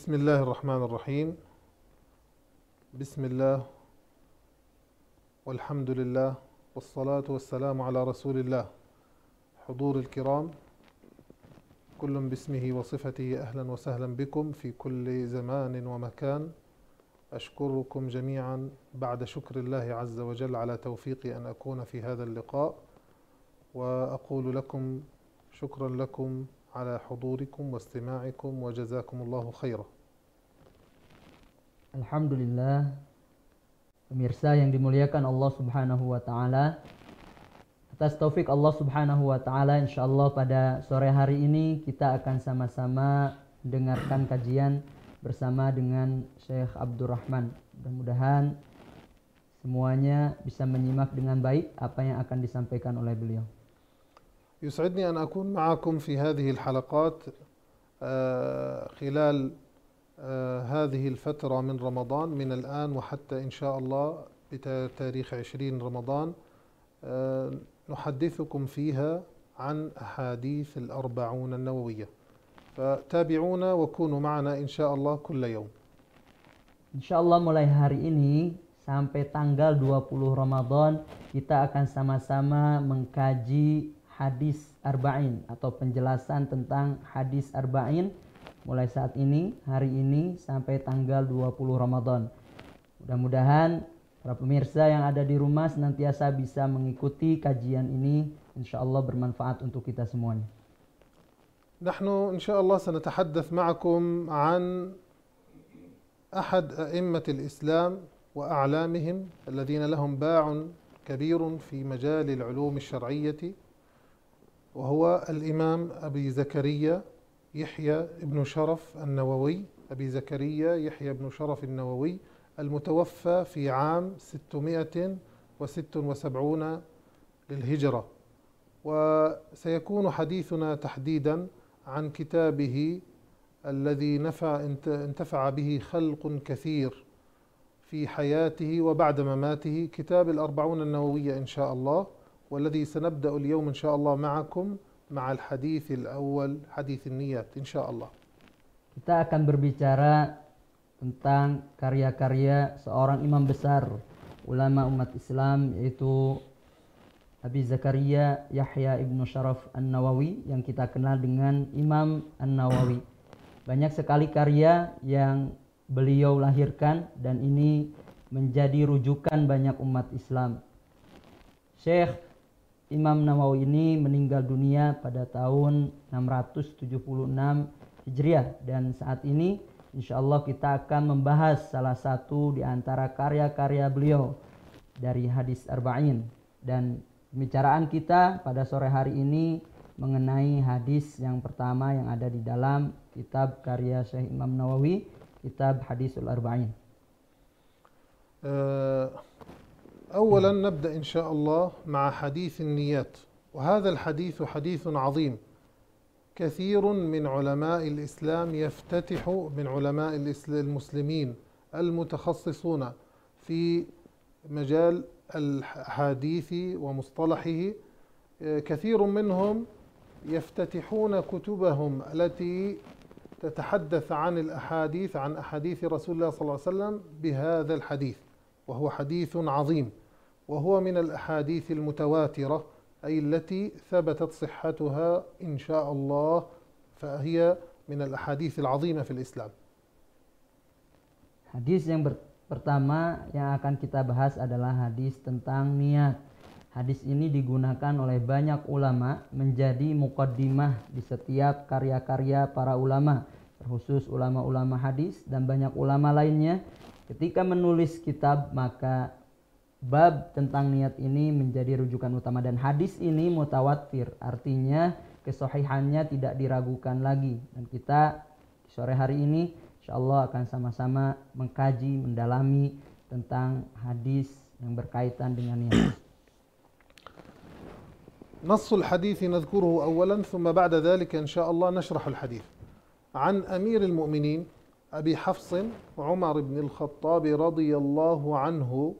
بسم الله الرحمن الرحيم. بسم الله والحمد لله والصلاة والسلام على رسول الله. حضور الكرام، كل باسمه وصفته أهلا وسهلا بكم في كل زمان ومكان. أشكركم جميعا بعد شكر الله عز وجل على توفيقي أن أكون في هذا اللقاء، وأقول لكم شكرا لكم على حضوركم واستماعكم وجزاكم الله خيرا. Alhamdulillah, pemirsa yang dimuliakan Allah Subhanahu wa taala. Atas taufik Allah Subhanahu wa taala, insyaallah pada sore hari ini kita akan sama-sama dengarkan kajian bersama dengan Syekh Abdurrahman. Mudah-mudahan semuanya bisa menyimak dengan baik apa yang akan disampaikan oleh beliau. يسعدني أن أكون معكم في هذه الحلقات خلال هذه الفترة من رمضان، من الآن وحتى إن شاء الله بتاريخ 20 رمضان، نحدثكم فيها عن أحاديث الأربعون النووية، فتابعونا وكونوا معنا إن شاء الله كل يوم. Insyaallah mulai hari ini sampai tanggal 20 Ramadan kita akan sama-sama mengkaji hadis arba'in atau penjelasan tentang hadis arba'in mulai saat ini, hari ini sampai tanggal 20 Ramadan. Mudah-mudahan para pemirsa yang ada di rumah senantiasa bisa mengikuti kajian ini, insyaallah bermanfaat untuk kita semuanya. نحن إن شاء الله سنتحدث معكم عن أحد أئمة الإسلام وأعلامهم الذين لهم باع كبير في مجال العلوم الشرعية، وهو الإمام أبي زكريا يحيى بن شرف النووي، أبي زكريا يحيى بن شرف النووي، المتوفى في عام 676 للهجرة. وسيكون حديثنا تحديدا عن كتابه الذي انتفع به خلق كثير في حياته وبعد مماته، كتاب الأربعون النووية إن شاء الله، والذي سنبدأ اليوم إن شاء الله معكم مع الحديث الأول، حديث النيات إن شاء الله. Kita akan berbicara tentang karya-karya seorang imam besar ulama umat Islam, yaitu Abi Zakaria Yahya ibnu Sharaf An-Nawawi yang kita kenal dengan Imam An-Nawawi. Banyak sekali karya yang beliau lahirkan dan ini menjadi rujukan banyak umat Islam. Syekh Imam Nawawi ini meninggal dunia pada tahun 676 Hijriah, dan saat ini insyaallah kita akan membahas salah satu di antara karya-karya beliau dari hadis arba'in, dan pembicaraan kita pada sore hari ini mengenai hadis yang pertama yang ada di dalam kitab karya Syekh Imam Nawawi, kitab Hadisul Arba'in. أولا نبدأ إن شاء الله مع حديث النيات، وهذا الحديث حديث عظيم. كثير من علماء الإسلام يفتتح، من علماء المسلمين المتخصصون في مجال الحديث ومصطلحه، كثير منهم يفتتحون كتبهم التي تتحدث عن الأحاديث، عن أحاديث رسول الله صلى الله عليه وسلم بهذا الحديث، وهو حديث عظيم، وهو من الأحاديث المتواترة، أي التي ثبتت صحتها إن شاء الله، فهي من الأحاديث العظيمة في الإسلام. Hadis yang pertama yang akan kita bahas adalah hadis tentang niat. Hadis ini digunakan oleh banyak ulama menjadi muqaddimah di setiap karya-karya para ulama, terkhusus ulama-ulama hadis dan banyak ulama lainnya. Ketika menulis kitab, maka bab tentang niat ini menjadi rujukan utama, dan hadis ini mutawatir, artinya kesahihannya tidak diragukan lagi. Dan kita sore hari ini insyaallah akan sama-sama mengkaji, mendalami tentang hadis yang berkaitan dengan niat. نص الحديث نذكره أولا، ثم بعد ذلك إن شاء الله نشرح الحديث. عن أمير المؤمنين أبي حفص عمر بن الخطاب رضي الله عنه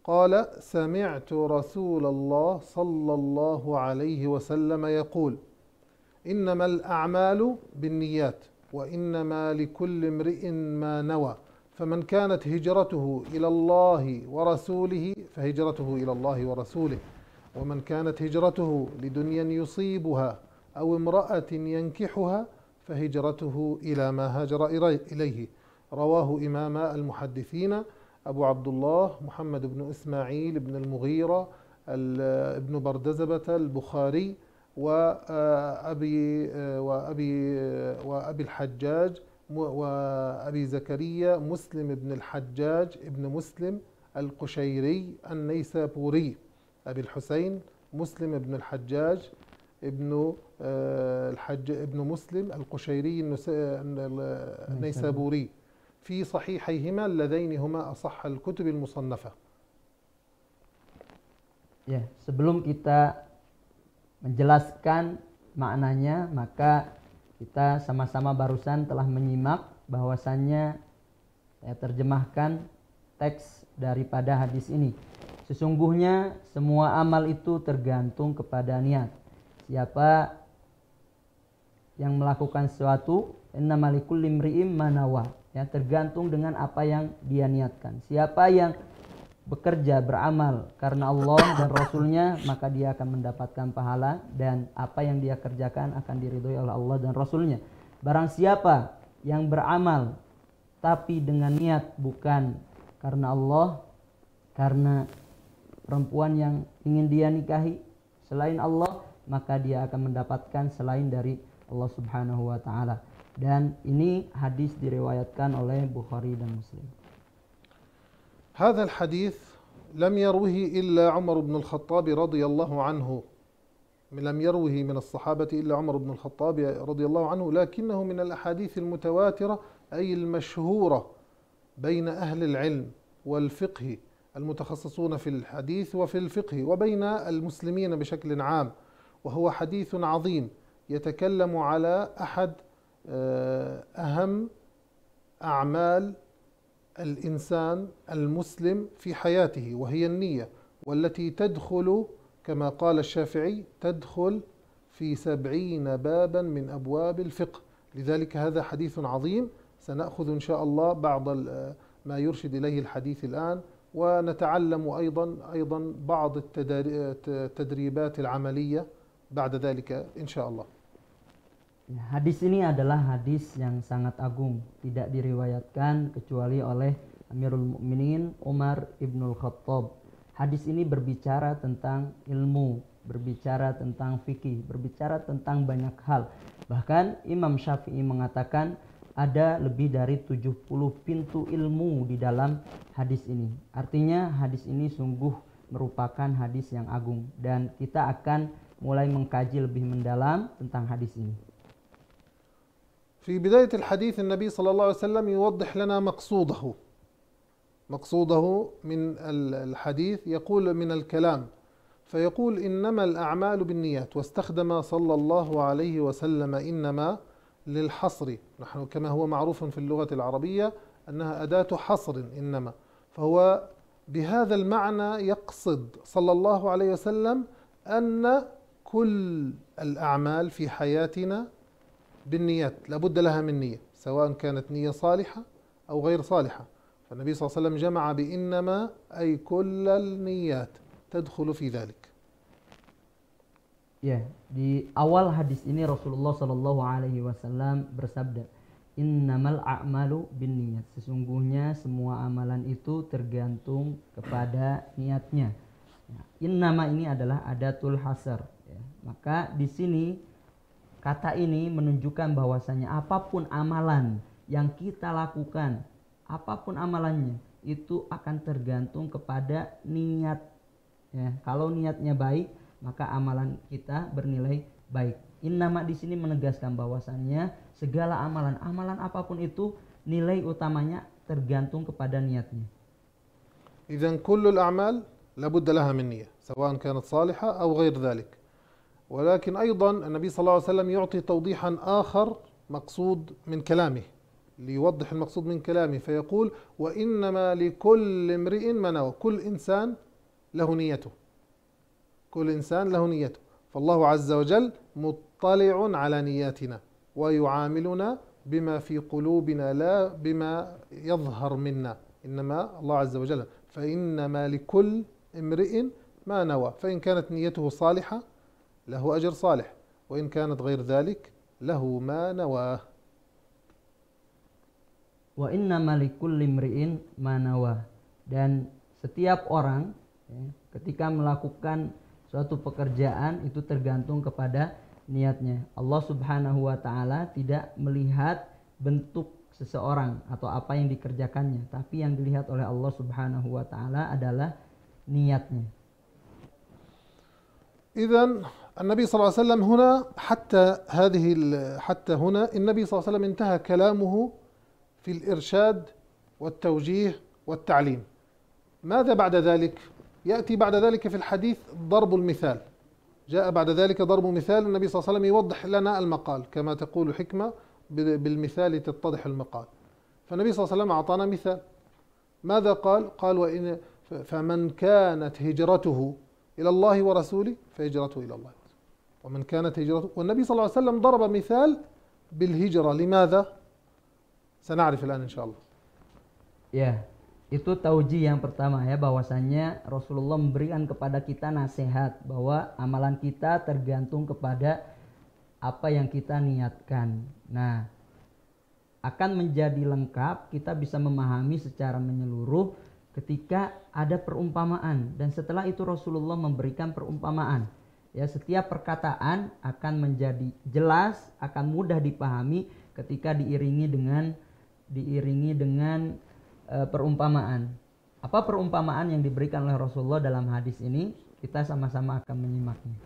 قال: سمعت رسول الله صلى الله عليه وسلم يقول: إنما الأعمال بالنيات وإنما لكل امرئ ما نوى فمن كانت هجرته إلى الله ورسوله فهجرته إلى الله ورسوله ومن كانت هجرته لدنيا يصيبها أو امرأة ينكحها فهجرته إلى ما هاجر إليه. رواه إمام المحدثين أبو عبد الله محمد بن إسماعيل بن المغيرة ابن بردزبة البخاري وأبي الحجاج وأبي زكريا مسلم بن الحجاج ابن مسلم القشيري النيسابوري. أبي الحسين مسلم بن الحجاج ابن مسلم القشيري النيسابوري في صحيحيهما اللذين هما أصح الكتب المصنفة. Ya, sebelum kita menjelaskan maknanya, maka kita sama-sama barusan telah menyimak bahwasannya saya terjemahkan teks daripada hadis ini. Sesungguhnya semua amal itu tergantung kepada niat. Siapa yang melakukan sesuatu, innamal likulli imri'in ma nawa, ya, tergantung dengan apa yang dia niatkan. Siapa yang bekerja beramal karena Allah dan Rasulnya, maka dia akan mendapatkan pahala, dan apa yang dia kerjakan akan diridhoi oleh Allah dan Rasulnya. Barang siapa yang beramal tapi dengan niat bukan karena Allah, karena perempuan yang ingin dia nikahi selain Allah, maka dia akan mendapatkan selain dari Allah Subhanahu wa taala. Dan ini hadis diriwayatkan oleh Bukhari dan Muslim. هذا الحديث لم يروه إلا عمر بن الخطاب رضي الله عنه، لم يروه من الصحابة إلا عمر بن الخطاب رضي الله عنه، لكنه من الأحاديث المتواترة أي المشهورة بين أهل العلم والفقه المتخصصون في الحديث وفي الفقه وبين المسلمين بشكل عام، وهو حديث عظيم يتكلم على أحد أهم أعمال الإنسان المسلم في حياته، وهي النية، والتي تدخل كما قال الشافعي تدخل في 70 بابا من أبواب الفقه. لذلك هذا حديث عظيم. سنأخذ إن شاء الله بعض ما يرشد إليه الحديث الآن، ونتعلم أيضا بعض التدريبات العملية بعد ذلك إن شاء الله. Hadis ini adalah hadis yang sangat agung, tidak diriwayatkan kecuali oleh Amirul Mukminin Umar Ibnul Khattab. Hadis ini berbicara tentang ilmu, berbicara tentang fikih, berbicara tentang banyak hal. Bahkan Imam Syafi'i mengatakan ada lebih dari 70 pintu ilmu di dalam hadis ini. Artinya hadis ini sungguh merupakan hadis yang agung, dan kita akan mulai mengkaji lebih mendalam tentang hadis ini. في بداية الحديث النبي صلى الله عليه وسلم يوضح لنا مقصوده من الحديث، يقول من الكلام، فيقول إنما الأعمال بالنيات، واستخدم صلى الله عليه وسلم إنما للحصر، نحن كما هو معروف في اللغة العربية أنها أداة حصر إنما، فهو بهذا المعنى يقصد صلى الله عليه وسلم أن كل الأعمال في حياتنا بالنيات، لابد لها من نية، سواء كانت نية صالحة أو غير صالحة. فالنبي صلى الله عليه وسلم جمع بإنما أي كل النيات تدخل في ذلك. Ya, di awal hadis ini Rasulullah Shallallahu Alaihi Wasallam bersabda, Innamal a'malu binniyat. Sesungguhnya semua amalan itu tergantung kepada niatnya. Innama ini adalah adatul hasar. Ya. Maka di sini kata ini menunjukkan bahwasanya apapun amalan yang kita lakukan, apapun amalannya, itu akan tergantung kepada niat. Ya, kalau niatnya baik, maka amalan kita bernilai baik. Innama di sini menegaskan bahwasannya segala amalan apapun itu nilai utamanya tergantung kepada niatnya. إذن كل الأعمال لابد لها من نية، سواء كانت صالحة أو غير ذلك. ولكن أيضا النبي صلى الله عليه وسلم يعطي توضيحا آخر مقصود من كلامه، ليوضح المقصود من كلامه، فيقول وإنما لكل امرئ ما نوى. كل إنسان له نيته، كل إنسان له نيته، فالله عز وجل مطلع على نياتنا ويعاملنا بما في قلوبنا لا بما يظهر منا، إنما الله عز وجل فإنما لكل امرئ ما نوى، فإن كانت نيته صالحة له أجر صالح، وإن كانت غير ذلك له ما نواه. Wa innama likulli imri'in ma nawa. Dan setiap orang ketika melakukan suatu pekerjaan itu tergantung kepada niatnya. Allah Subhanahu wa taala tidak melihat bentuk seseorang atau apa yang dikerjakannya, tapi yang dilihat oleh Allah Subhanahu wa taala adalah niatnya. إذن النبي صلى الله عليه وسلم هنا حتى هنا النبي صلى الله عليه وسلم انتهى كلامه في الإرشاد والتوجيه والتعليم. ماذا بعد ذلك؟ يأتي بعد ذلك في الحديث ضرب المثال. جاء بعد ذلك ضرب مثال، النبي صلى الله عليه وسلم يوضح لنا المقال كما تقول حكمة بالمثال تتضح المقال. فالنبي صلى الله عليه وسلم أعطانا مثال. ماذا قال؟ قال فمن كانت هجرته إلى الله ورسوله فهجرته إلى الله، ومن كانت هجرته، والنبي صلى الله عليه وسلم ضرب مثال بالهجرة. لماذا؟ سنعرف الآن إن شاء الله. Ya, itu tauji yang pertama ya, bahwasannya Rasulullah memberikan kepada kita nasihat bahwa amalan kita tergantung kepada apa yang kita niatkan. Nah, akan menjadi lengkap kita bisa memahami secara menyeluruh ketika ada perumpamaan, dan setelah itu Rasulullah memberikan perumpamaan. Ya, setiap perkataan akan menjadi jelas, akan mudah dipahami ketika diiringi dengan perumpamaan. Apa perumpamaan yang diberikan oleh Rasulullah dalam hadis ini? Kita sama-sama akan menyimaknya.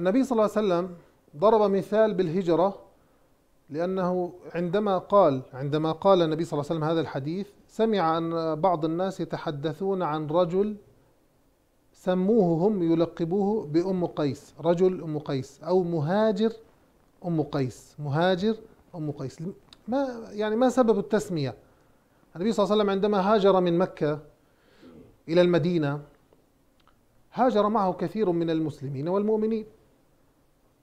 Nabi sallallahu alaihi wasallam ضرب مثال بالهجرة لأنه عندما قال النبي صلى الله عليه وسلم هذا الحديث سمع أن بعض الناس يتحدثون عن رجل سموه هم يلقبوه بأم قيس، رجل أم قيس أو مهاجر أم قيس، مهاجر أم قيس. ما سبب التسمية؟ النبي صلى الله عليه وسلم عندما هاجر من مكة إلى المدينة هاجر معه كثير من المسلمين والمؤمنين،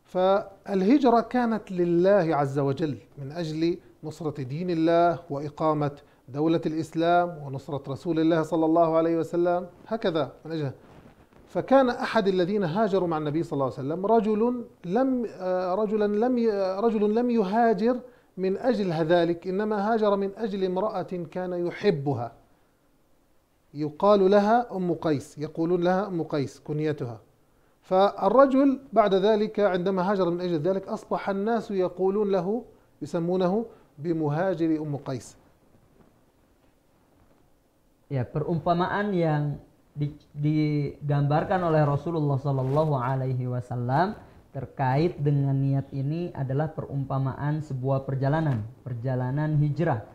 فالهجرة كانت لله عز وجل من أجل نصرة دين الله وإقامة دولة الإسلام ونصرة رسول الله صلى الله عليه وسلم، هكذا من أجل. فكان أحد الذين هاجروا مع النبي صلى الله عليه وسلم رجل لم يهاجر من أجل ذلك، إنما هاجر من أجل امرأة كان يحبها يقال لها أم قيس، يقولون لها أم قيس كنيتها. فالرجل بعد ذلك عندما هاجر من أجل ذلك أصبح الناس يقولون له، يسمونه بمهاجر أم قيس. Ya, perumpamaan yang digambarkan oleh Rasulullah Shallallahu Alaihi Wasallam terkait dengan niat ini adalah perumpamaan sebuah perjalanan hijrah.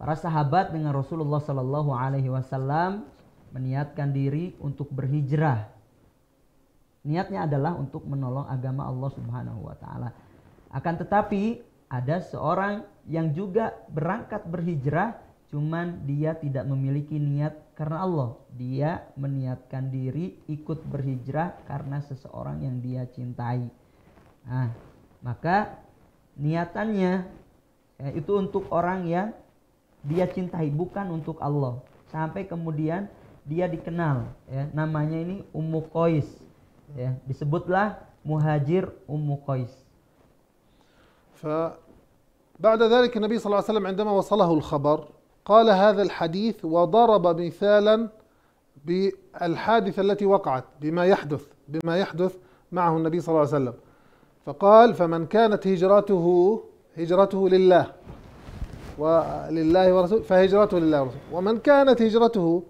Para sahabat dengan Rasulullah Shallallahu Alaihi Wasallam meniatkan diri untuk berhijrah. Niatnya adalah untuk menolong agama Allah Subhanahu wa taala. Akan tetapi ada seorang yang juga berangkat berhijrah, cuman dia tidak memiliki niat karena Allah. Dia meniatkan diri ikut berhijrah karena seseorang yang dia cintai. Nah, maka niatannya itu untuk orang yang dia cintai, bukan untuk Allah. Sampai kemudian dia dikenal, ya, namanya ini Ummu Qais. Ya, disebutlah muhajir Ummu Qais. فبعد ذلك النبي صلى الله عليه وسلم عندما وصله الخبر قال هذا الحديث وضرب مثالا بالحادثة التي وقعت بما يحدث معه النبي صلى الله عليه وسلم، فقال فمن كانت هجرته لله ورسوله فهجرته لله ورسوله، ومن كانت هجرته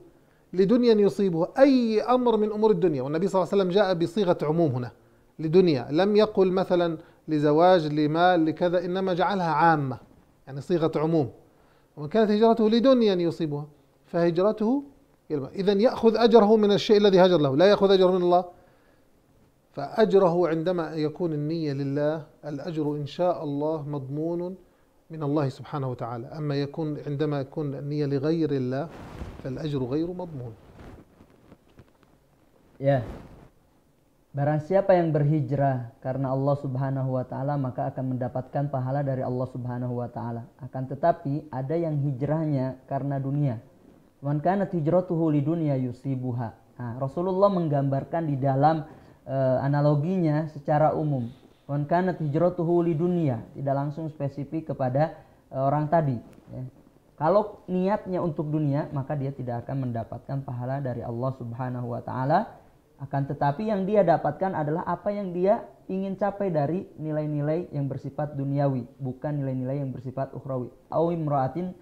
لدنيا يصيبه أي أمر من أمور الدنيا. والنبي صلى الله عليه وسلم جاء بصيغة عموم هنا لدنيا، لم يقل مثلا لزواج لمال لكذا، إنما جعلها عامة يعني صيغة عموم. ومن كانت هجرته لدنيا يصيبها فهجرته إذن يأخذ أجره من الشيء الذي هاجر له، لا يأخذ أجره من الله. فأجره عندما يكون النية لله الأجر إن شاء الله مضمون من الله سبحانه وتعالى. أما عندما يكون النية لغير الله فالأجر غير مضمون. Ya, Barang siapa yang berhijrah karena Allah Subhanahu wa taala maka akan mendapatkan pahala dari Allah Subhanahu wa taala. Akan tetapi ada yang hijrahnya karena dunia. Man kanat hijratuhu lidunya yusibuha. Nah, Rasulullah menggambarkan di dalam analoginya secara umum. Man kanat hijratuhu lidunya, tidak langsung spesifik kepada orang tadi, ya. Kalau niatnya untuk dunia, maka dia tidak akan mendapatkan pahala dari Allah Subhanahu wa taala. Akan tetapi yang dia dapatkan adalah apa yang dia ingin capai dari nilai-nilai yang bersifat duniawi, bukan nilai-nilai yang bersifat ukhrawi. Au imra'atin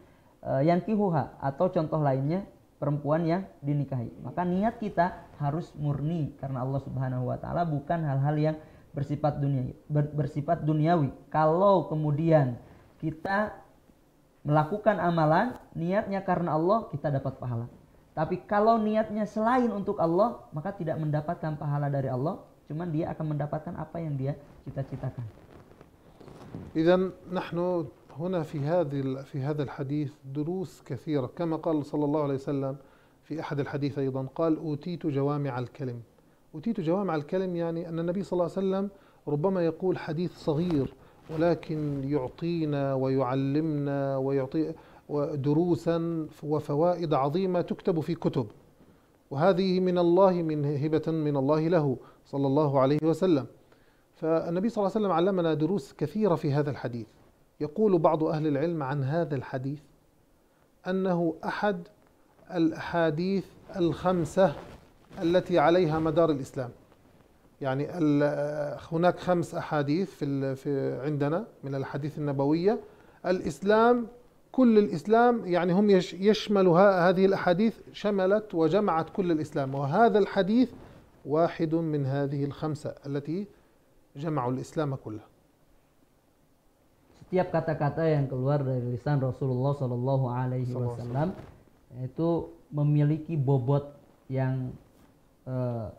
yankihuha, atau contoh lainnya perempuan yang dinikahi. Maka niat kita harus murni karena Allah Subhanahu wa taala, bukan hal-hal yang bersifat duniawi. Kalau kemudian kita melakukan amalan niatnya karena Allah, kita dapat pahala. Tapi kalau niatnya selain untuk Allah, maka tidak mendapatkan pahala dari Allah, cuman dia akan mendapatkan apa yang dia cita-citakan. إذن نحن هنا في هذا الحديث دروس كثيرة، كما قال صلى الله عليه وسلم في أحد الحديث أيضا، قال أوتيت جوامع الكلم. أوتيت جوامع الكلم يعني أن النبي صلى الله عليه وسلم ربما يقول حديث صغير ولكن يعطينا ويعلمنا ويعطي دروسا وفوائد عظيمة تكتب في كتب، وهذه من الله، من هبة من الله له صلى الله عليه وسلم. فالنبي صلى الله عليه وسلم علمنا دروس كثيرة في هذا الحديث. يقول بعض أهل العلم عن هذا الحديث أنه أحد الأحاديث الخمسة التي عليها مدار الإسلام. يعني هناك 5 أحاديث في عندنا من الأحاديث النبوية. الإسلام كل الإسلام يعني هم يشمل هذه الأحاديث، شملت وجمعت كل الإسلام، وهذا الحديث واحد من هذه ال5 التي جمعوا الإسلام كله. Setiap kata-kata yang keluar dari lisan Rasulullah Shallallahu Alaihi Wasallam itu memiliki bobot yang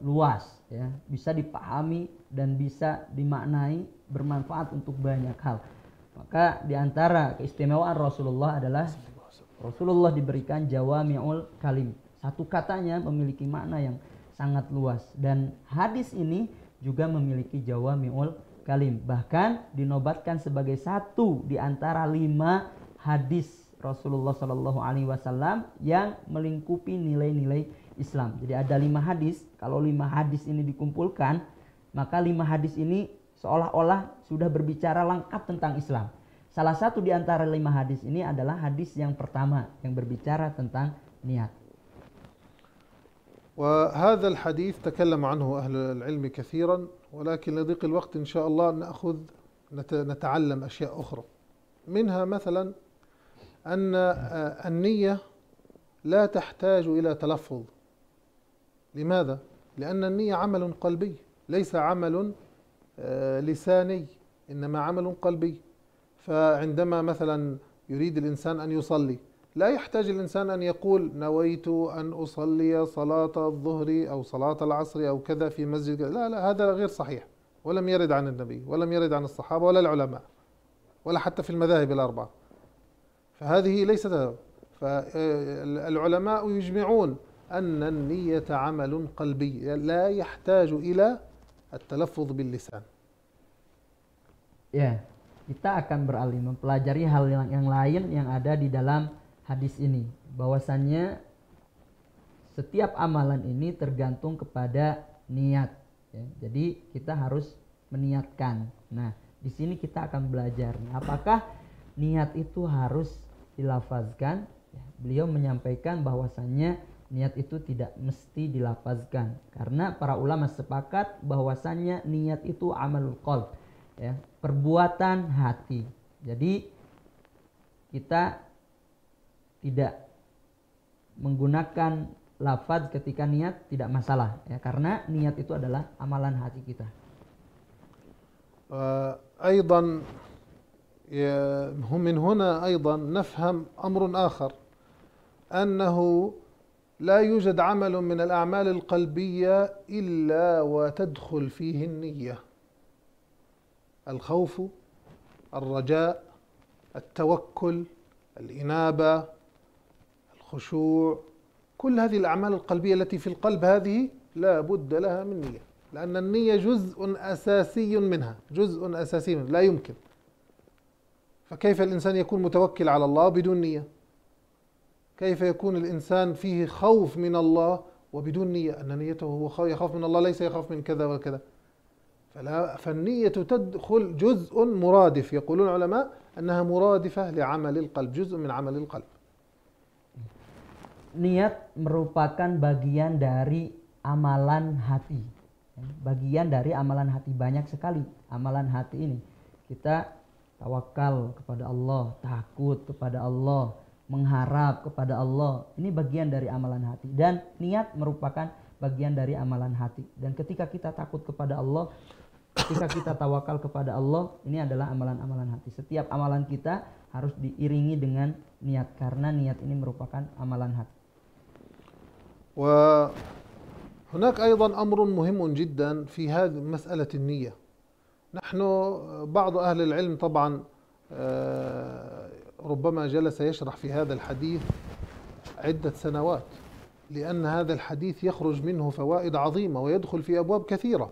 luas, ya, bisa dipahami dan bisa dimaknai, bermanfaat untuk banyak hal. Maka di antara keistimewaan Rasulullah adalah Rasulullah diberikan jawami'ul kalim. Satu katanya memiliki makna yang sangat luas, dan hadis ini juga memiliki jawami'ul kalim. Bahkan dinobatkan sebagai satu di antara 5 hadis Rasulullah Shallallahu Alaihi Wasallam yang melingkupi nilai-nilai Islam. Jadi ada 5 hadis. Kalau 5 hadis ini dikumpulkan, maka 5 hadis ini seolah-olah sudah berbicara lengkap tentang Islam. Salah satu di antara 5 hadis ini adalah hadis yang pertama yang berbicara tentang niat. وهذا الحديث تكلم عنه أهل العلم كثيرا، ولكن لضيق الوقت إن شاء الله نتعلم أشياء أخرى. منها مثلا أن النية لا تحتاج إلى تلفظ. لماذا؟ لأن النية عمل قلبي، ليس عمل لساني، إنما عمل قلبي. فعندما مثلا يريد الإنسان أن يصلي، لا يحتاج الإنسان أن يقول نويت أن أصلي صلاة الظهر أو صلاة العصر أو كذا في مسجد. لا، هذا غير صحيح، ولم يرد عن النبي، ولم يرد عن الصحابة ولا العلماء، ولا حتى في المذاهب ال4. فهذه ليست. فالعلماء يجمعون أن النية عمل قلبي لا يحتاج إلى التلفظ باللسان. Ya, kita akan beralih mempelajari hal yang lain yang ada di dalam hadis ini. Bahwasannya setiap amalan ini tergantung kepada niat. Ya, jadi kita harus meniatkan. Nah, di sini kita akan belajar apakah niat itu harus dilafazkan. Ya, beliau menyampaikan bahwasannya niat itu tidak mesti dilafazkan, karena para ulama sepakat bahwasannya niat itu amalul qalb, ya, perbuatan hati. Jadi kita tidak menggunakan lafaz ketika niat tidak masalah, ya, karena niat itu adalah amalan hati kita. أيضا من هنا أيضا نفهم أمر آخر، أنه لا يوجد عمل من الأعمال القلبية إلا وتدخل فيه النية. الخوف، الرجاء، التوكل، الإنابة، الخشوع، كل هذه الأعمال القلبية التي في القلب هذه لا بد لها من نية. لأن النية جزء أساسي منها، جزء أساسي منها، لا يمكن. فكيف الإنسان يكون متوكل على الله بدون نية؟ كيف يكون الإنسان فيه خوف من الله وبدون نية؟ أن نيته هو يخاف من الله، ليس يخاف من كذا وكذا. فالنية تدخل جزء مرادف، يقولون العلماء أنها مرادفة لعمل القلب، جزء من عمل القلب. Niat merupakan bagian dari amalan hati. Bagian dari amalan hati, banyak sekali amalan hati ini. Kita tawakal kepada Allah, takut kepada Allah, mengharap kepada Allah. Ini bagian dari amalan hati. Dan niat merupakan bagian dari amalan hati. Dan ketika kita takut kepada Allah, ketika kita tawakal kepada Allah, ini adalah amalan-amalan hati. Setiap amalan kita harus diiringi dengan niat, karena niat ini merupakan amalan hati. وهناك أيضا أمر مهم جدا في هذه مسألة النية. نحن بعض أهل العلم طبعا ربما جلس يشرح في هذا الحديث عدة سنوات، لأن هذا الحديث يخرج منه فوائد عظيمة ويدخل في أبواب كثيرة،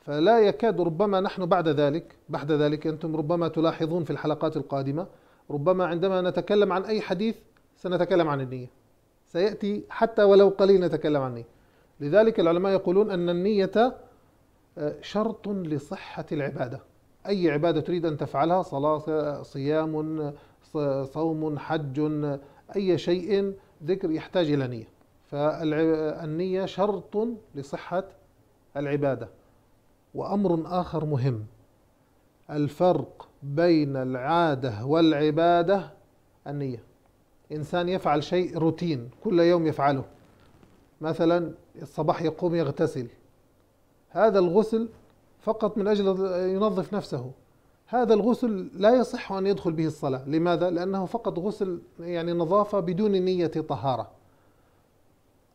فلا يكاد، ربما نحن بعد ذلك أنتم ربما تلاحظون في الحلقات القادمة، ربما عندما نتكلم عن أي حديث سنتكلم عن النية، سيأتي حتى ولو قليل نتكلم عن النية. لذلك العلماء يقولون أن النية شرط لصحة العبادة. أي عبادة تريد أن تفعلها، صلاة، صيام، صوم، حج، أي شيء ذكر يحتاج إلى نية. فالنية شرط لصحة العبادة. وأمر آخر مهم، الفرق بين العادة والعبادة النية. إنسان يفعل شيء روتين كل يوم يفعله، مثلا الصباح يقوم يغتسل، هذا الغسل فقط من أجل ينظف نفسه، هذا الغسل لا يصح أن يدخل به الصلاة. لماذا؟ لأنه فقط غسل يعني نظافة بدون نية طهارة.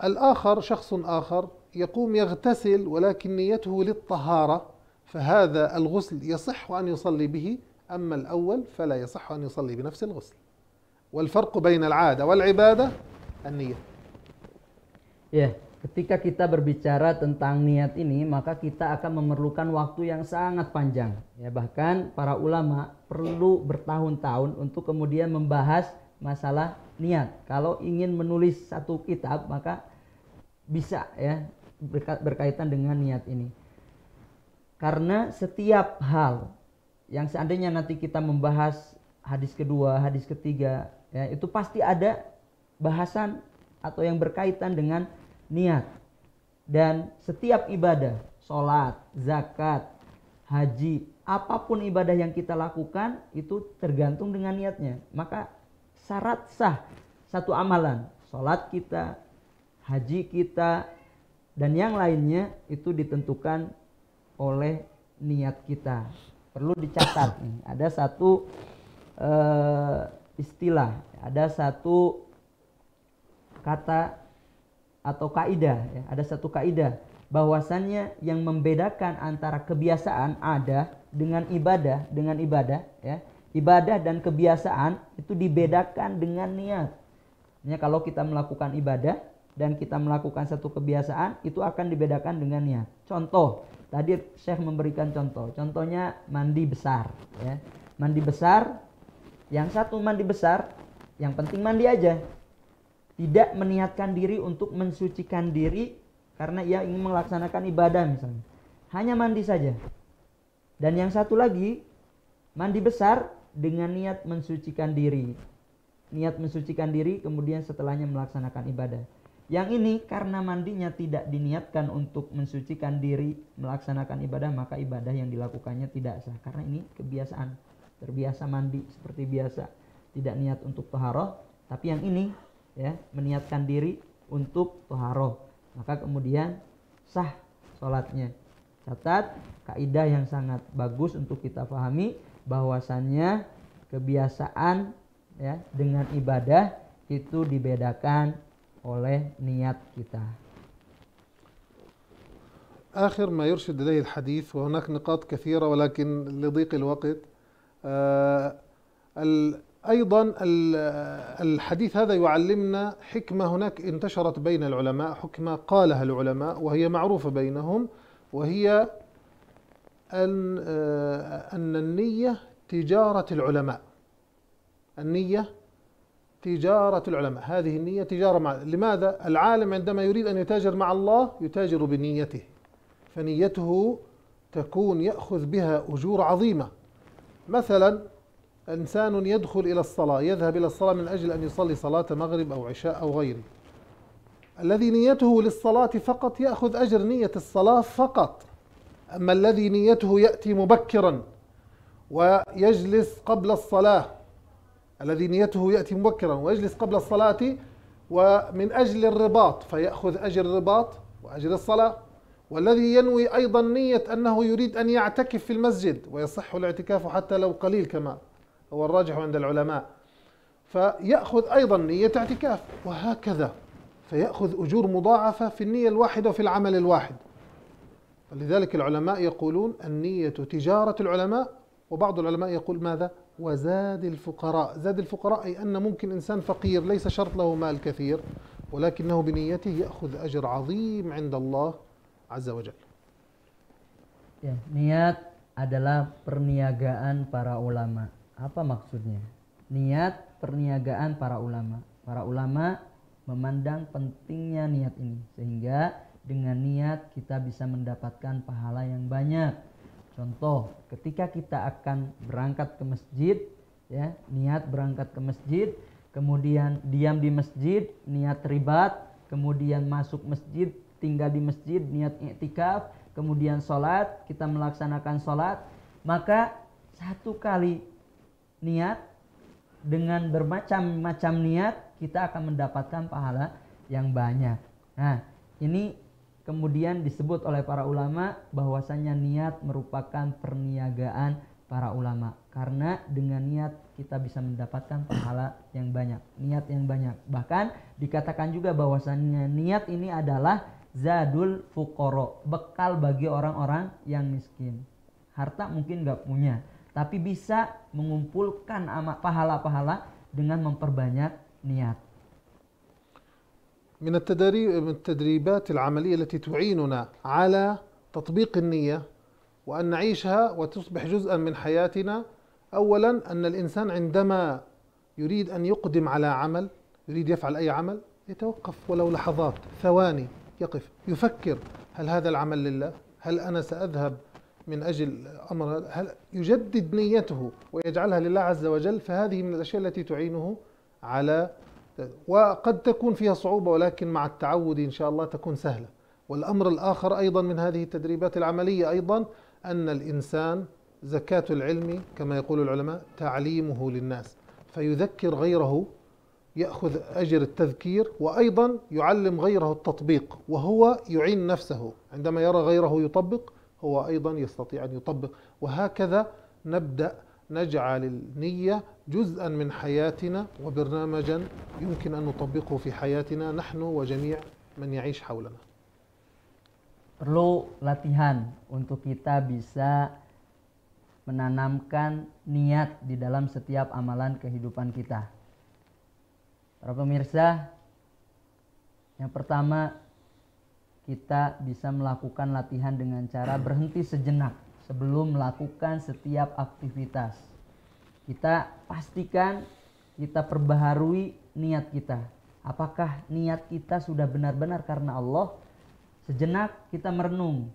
الآخر شخص آخر يقوم يغتسل ولكن نيته للطهارة، فهذا الغسل يصح أن يصلي به، أما الأول فلا يصح أن يصلي بنفس الغسل. والفرق بين العادة والعبادة النية. Ya, ketika kita berbicara tentang niat ini, maka kita akan memerlukan waktu yang sangat panjang. Ya, bahkan para ulama perlu bertahun-tahun untuk kemudian membahas masalah niat. Kalau ingin menulis satu kitab, maka bisa ya berkaitan dengan niat ini. Karena setiap hal yang seandainya nanti kita membahas hadis kedua, hadis ketiga, ya, itu pasti ada bahasan atau yang berkaitan dengan niat. Dan setiap ibadah, sholat, zakat, haji, apapun ibadah yang kita lakukan itu tergantung dengan niatnya. Maka syarat sah satu amalan, sholat kita, haji kita, dan yang lainnya itu ditentukan oleh niat kita. Perlu dicatat nih, ada satu istilah, ada satu kata atau kaidah, ya, ada satu kaidah bahwasannya yang membedakan antara kebiasaan ada dengan ibadah, ya, ibadah dan kebiasaan itu dibedakan dengan niat. Ya, kalau kita melakukan ibadah dan kita melakukan satu kebiasaan itu akan dibedakan dengan niat. Contoh, tadi Syekh memberikan contohnya mandi besar, ya. Mandi besar, yang satu mandi besar, yang penting mandi aja. Tidak meniatkan diri untuk mensucikan diri karena ia ingin melaksanakan ibadah misalnya. Hanya mandi saja. Dan yang satu lagi, mandi besar dengan niat mensucikan diri. Niat mensucikan diri kemudian setelahnya melaksanakan ibadah. Yang ini karena mandinya tidak diniatkan untuk mensucikan diri, melaksanakan ibadah, maka ibadah yang dilakukannya tidak sah. Karena ini kebiasaan, terbiasa mandi seperti biasa, tidak niat untuk taharah. Tapi yang ini ya meniatkan diri untuk taharah, maka kemudian sah sholatnya. Catat kaidah yang sangat bagus untuk kita pahami bahwasannya kebiasaan ya dengan ibadah itu dibedakan oleh niat kita. آخر ما يرشد إليه الحديث، وهناك نقاط كثيرة ولكن لضيق الوقت، أيضا الحديث هذا يعلمنا حكمة هناك انتشرت بين العلماء، حكمة قالها العلماء وهي معروفة بينهم، وهي أن النية تجارة العلماء. النية تجارة العلماء، هذه النية تجارة لماذا؟ العالم عندما يريد أن يتاجر مع الله يتاجر بنيته، فنيته تكون يأخذ بها أجور عظيمة. مثلا إنسان يدخل إلى الصلاة، يذهب إلى الصلاة من أجل أن يصلي صلاة مغرب أو عشاء أو غيره، الذي نيته للصلاة فقط يأخذ أجر نية الصلاة فقط. أما الذي نيته يأتي مبكرا ويجلس قبل الصلاة، الذي نيته يأتي مبكرا ويجلس قبل الصلاة ومن أجل الرباط فيأخذ أجر الرباط وأجر الصلاة. والذي ينوي أيضا نية أنه يريد أن يعتكف في المسجد، ويصح الاعتكاف حتى لو قليل كما هو الراجح عند العلماء، فيأخذ أيضا نية اعتكاف، وهكذا فيأخذ أجور مضاعفة في النية الواحدة وفي العمل الواحد. لذلك العلماء يقولون النية تجارة العلماء، وبعض العلماء يقول ماذا؟ وزاد الفقراء. زاد الفقراء أي أن ممكن إنسان فقير ليس شرط له مال كثير، ولكنه بنيته يأخذ أجر عظيم عند الله عز وجل. Ya, niat adalah perniagaan para ulama. Apa maksudnya? Niat perniagaan para ulama. Para ulama memandang pentingnya niat ini, sehingga dengan niat kita bisa mendapatkan pahala yang banyak. Contoh, ketika kita akan berangkat ke masjid, ya, niat berangkat ke masjid, kemudian diam di masjid, niat ribat, kemudian masuk masjid, tinggal di masjid, niat i'tikaf, kemudian sholat, kita melaksanakan sholat, maka satu kali niat dengan bermacam-macam niat kita akan mendapatkan pahala yang banyak. Nah, ini kemudian disebut oleh para ulama bahwasanya niat merupakan perniagaan para ulama, karena dengan niat kita bisa mendapatkan pahala yang banyak, niat yang banyak. Bahkan dikatakan juga bahwasanya niat ini adalah zadul fuqara, bekal bagi orang-orang yang miskin. Harta mungkin nggak punya, tapi bisa mengumpulkan pahala-pahala dengan memperbanyak niat. من التدريبات العملية التي تعيننا على تطبيق النية وأن نعيشها وتصبح جزءا من حياتنا. أولا أن الإنسان عندما يريد أن يقدم على عمل، يريد يفعل أي عمل، يتوقف ولو لحظات، ثواني، يقف يفكر: هل هذا العمل لله؟ هل أنا سأذهب من أجل أمر؟ هل يجدد نيته ويجعلها لله عز وجل؟ فهذه من الأشياء التي تعينه على، وقد تكون فيها صعوبة ولكن مع التعود إن شاء الله تكون سهلة. والأمر الآخر أيضا من هذه التدريبات العملية أيضا أن الإنسان زكاة العلم كما يقول العلماء تعليمه للناس، فيذكر غيره، يأخذ أجر التذكير، وأيضا يعلم غيره التطبيق، وهو يعين نفسه عندما يرى غيره يطبق هو أيضا يستطيع أن يطبق. وهكذا نبدأ نجعل النية جزءا من حياتنا وبرنامجا يمكن أن نطبقه في حياتنا نحن وجميع من يعيش حولنا. Perlu latihan untuk kita bisa menanamkan niat di dalam setiap amalan kehidupan kita. Para pemirsa, yang pertama kita bisa melakukan latihan dengan cara berhenti sejenak sebelum melakukan setiap aktivitas. Kita pastikan kita perbaharui niat kita. Apakah niat kita sudah benar-benar karena Allah? Sejenak kita merenung,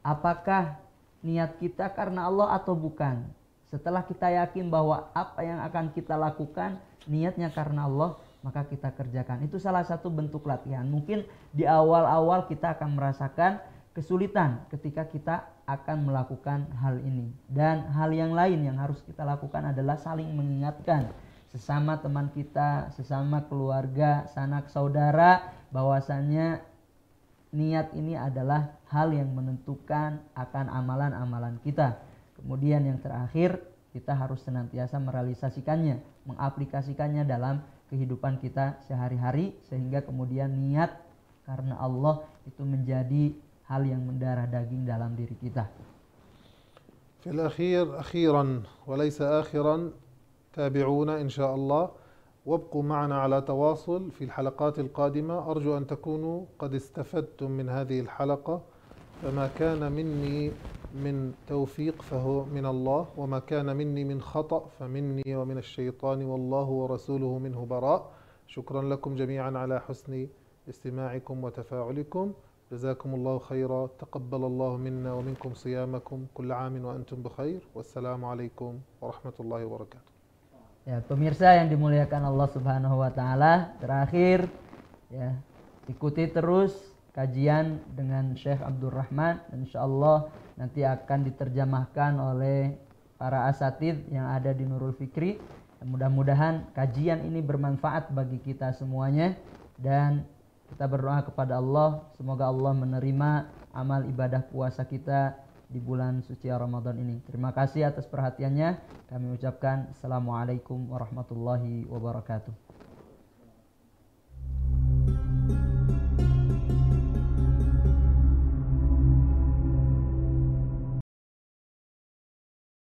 apakah niat kita karena Allah atau bukan? Setelah kita yakin bahwa apa yang akan kita lakukan niatnya karena Allah, maka kita kerjakan. Itu salah satu bentuk latihan. Mungkin di awal-awal kita akan merasakan kesulitan ketika kita akan melakukan hal ini. Dan hal yang lain yang harus kita lakukan adalah saling mengingatkan sesama teman kita, sesama keluarga, sanak saudara, bahwasannya niat ini adalah hal yang menentukan akan amalan-amalan kita. Kemudian yang terakhir, kita harus senantiasa merealisasikannya, mengaplikasikannya dalam kehidupan kita sehari-hari, sehingga kemudian niat karena Allah itu menjadi hal yang mendarah daging dalam diri kita. في الأخير أخيرا وليس آخرا تابعونا إن شاء الله وابقوا معنا على تواصل في الحلقات القادمة. أرجو أن تكونوا قد استفدتم من هذه الحلقة فما كان مني من توفيق فهو من الله وما كان مني من خطأ فمني ومن الشيطان والله ورسوله منه براء. شكرا لكم جميعا على حسن استماعكم وتفاعلكم. جزاكم الله خيرا. تقبل الله منا ومنكم صيامكم. كل عام وأنتم بخير. والسلام عليكم ورحمة الله وبركاته. Ya, pemirsa yang dimuliakan Allah Subhanahu wa taala, terakhir ya, ikuti terus kajian dengan Syekh Abdul Rahman, dan insyaallah nanti akan diterjemahkan oleh para asatidz yang ada di Nurul Fikri. Mudah-mudahan kajian ini bermanfaat bagi kita semuanya, dan kita berdoa kepada Allah semoga Allah menerima amal ibadah puasa kita di bulan suci Ramadan ini. Terima kasih atas perhatiannya. Kami ucapkan assalamualaikum warahmatullahi wabarakatuh.